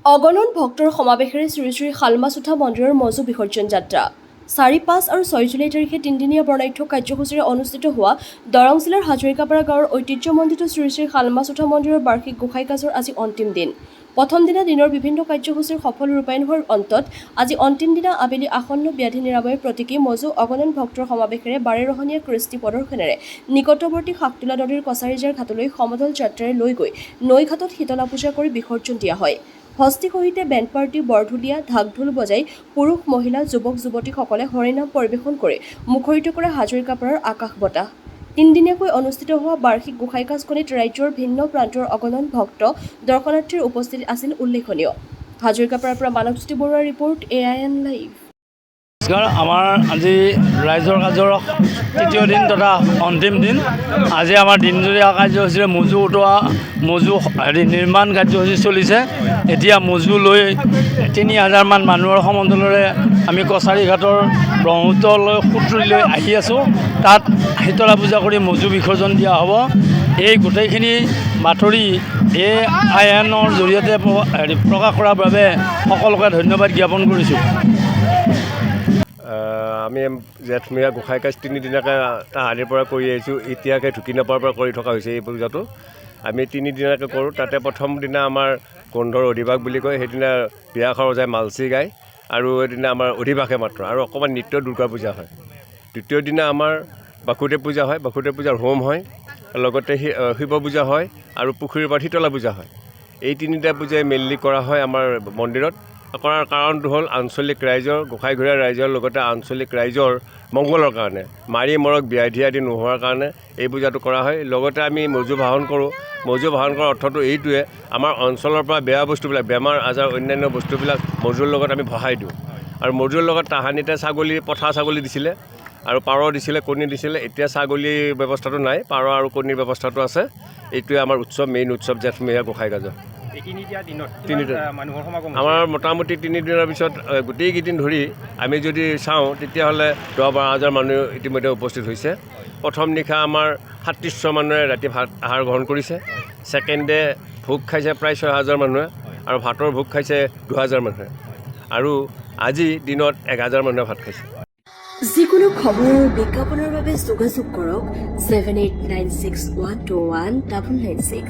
অগণন ভক্তৰ সমাৱেশেৰে শ্ৰী শ্ৰী শালমাচোথা মন্দিৰৰ মজু বিসৰ্জন যাত্ৰা ৪, ৫ আৰু ৬ জুলাই তাৰিখে তিনিদিনীয়া বৰ্ণাঢ্য কাৰ্যসূচীৰে অনুষ্ঠিত হোৱা দৰং জিলাৰ হাজৰিকাপাৰা গাঁৱৰ ঐতিহ্যমণ্ডিত শ্ৰী শ্ৰী শালমাচোথা মন্দিৰৰ বাৰ্ষিক গোসাই কাজৰ আজি অন্তিম দিন। প্ৰথম দিনা দিনৰ বিভিন্ন কাৰ্যসূচীৰ সফল ৰূপায়ণ হোৱাৰ অন্তত আজি অন্তিম দিনা আবেলি আসন্ন ব্যাধি নিৰাময়ৰ প্ৰতীকী মজু অগণন ভক্তৰ সমাৱেশেৰে বাৰেৰহণীয়া কৃষ্টি প্ৰদৰ্শনেৰে নিকটৱৰ্তী শাকতোলা নদীৰ কছাৰীজাৰ ঘাটলৈ সমদল যাত্ৰাৰে লৈ গৈ নৈঘাটত শীতলা পূজা কৰি বিসৰ্জন দিয়া হয়। হস্তি সহিতে বেণ্ড পাৰ্টি বৰঢুলীয়া ঢাক ঢোল বজাই পুৰুষ মহিলা যুৱক যুৱতীসকলে হৰিনাম পৰিৱেশন কৰি মুখৰিত কৰে হাজৰিকাপাৰাৰ আকাশ বতাহ। তিনিদিনীয়াকৈ অনুষ্ঠিত হোৱা বাৰ্ষিক গোসাই কাজখনিত ৰাজ্যৰ ভিন্ন প্ৰান্তৰ অগণন ভক্ত দৰ্শনাৰ্থীৰ উপস্থিতি আছিল উল্লেখনীয়। হাজৰিকাপাৰাৰ পৰা মানৱজ্যোতি বৰুৱাৰ ৰিপৰ্ট AIN লাইভ। আমাৰ আজি ৰাইজৰ কাজৰ তৃতীয় দিন তথা অন্তিম দিন। আজি আমাৰ দিনজৰীয়া কাৰ্যসূচীৰে মজু উঠোৱা নিৰ্মাণ কাৰ্যসূচী চলিছে। এতিয়া মজু লৈ ৩,০০০ মান মানুহৰ সমদলেৰে আমি কছাৰী ঘাটৰ ব্ৰহ্মপুত্ৰলৈ সুঁতুলি আহি আছোঁ। তাত শীতলা পূজা কৰি মজু বিসৰ্জন দিয়া হ'ব। এই গোটেইখিনি বাতৰি AINৰ জৰিয়তে প্ৰকাশ কৰাৰ বাবে সকলোকে ধন্যবাদ জ্ঞাপন কৰিছোঁ। আমি জেঠমহীয়া গোসাই কাজ তিনিদিনীয়াকৈ তাহানিৰ পৰা কৰি আহিছোঁ। এতিয়াকৈ ঢুকিনাপাৰ পৰা কৰি থকা হৈছে এই পূজাটো। আমি তিনিদিনীয়াকৈ কৰোঁ। তাতে প্ৰথম দিনা আমাৰ গোন্ধৰ অধিবাস বুলি কয়, সেইদিনা বিয়া সৰজাই মালচি গায় আৰু সেইদিনা আমাৰ অধিবাসে মাত্ৰ আৰু অকণমান নিত্য দুৰ্গা পূজা হয়। দ্বিতীয় দিনা আমাৰ বাসুদেৱ পূজা হয়, বাসুদেৱ পূজাৰ হোম হয়, লগতে শিৱ পূজা হয় আৰু পুখুৰীৰ পাৰত শীতলা পূজা হয়। এই তিনিটা পূজাই মেইনলি কৰা হয় আমাৰ মন্দিৰত। কৰাৰ কাৰণটো হ'ল আঞ্চলিক ৰাইজৰ গোসাঁইঘৰীয়া ৰাইজৰ লগতে আঞ্চলিক ৰাইজৰ মংগলৰ কাৰণে, মাৰি মৰক ব্যাধি আদি নোহোৱাৰ কাৰণে এই পূজাটো কৰা হয়। লগতে আমি মজু বাহন কৰোঁ। মজু বাহন কৰাৰ অৰ্থটো এইটোৱে, আমাৰ অঞ্চলৰ পৰা বেয়া বস্তুবিলাক, বেমাৰ আজাৰ অন্যান্য বস্তুবিলাক মজুৰ লগত আমি ভহাই দিওঁ। আৰু মজুৰ লগত তাহানিতে ছাগলী, পঠা ছাগলী দিছিলে আৰু পাৰ দিছিলে, কণী দিছিলে। এতিয়া ছাগলীৰ ব্যৱস্থাটো নাই, পাৰ আৰু কণীৰ ব্যৱস্থাটো আছে। এইটোৱে আমাৰ উৎসৱ, মেইন উৎসৱ জেঠমহীয়া গোসাই কাজৰ। আমাৰ মোটামুটি 3 দিনৰ পিছত গোটেইকেইদিন ধৰি আমি যদি চাওঁ তেতিয়াহ'লে 10-12 হাজাৰ মানুহ ইতিমধ্যে উপস্থিত হৈছে। প্ৰথম নিশা আমাৰ 3700 মানুহে ৰাতি ভাত আহাৰ গ্ৰহণ কৰিছে। ছেকেণ্ড ডে ভোগ খাইছে প্ৰায় 6000 মানুহে আৰু ভাতৰ ভোগ খাইছে 2000 মানুহে আৰু আজি দিনত 1000 মানুহে ভাত খাইছে। যিকোনো খবৰ আৰু বিজ্ঞাপনৰ বাবে যোগাযোগ কৰক 7896121996।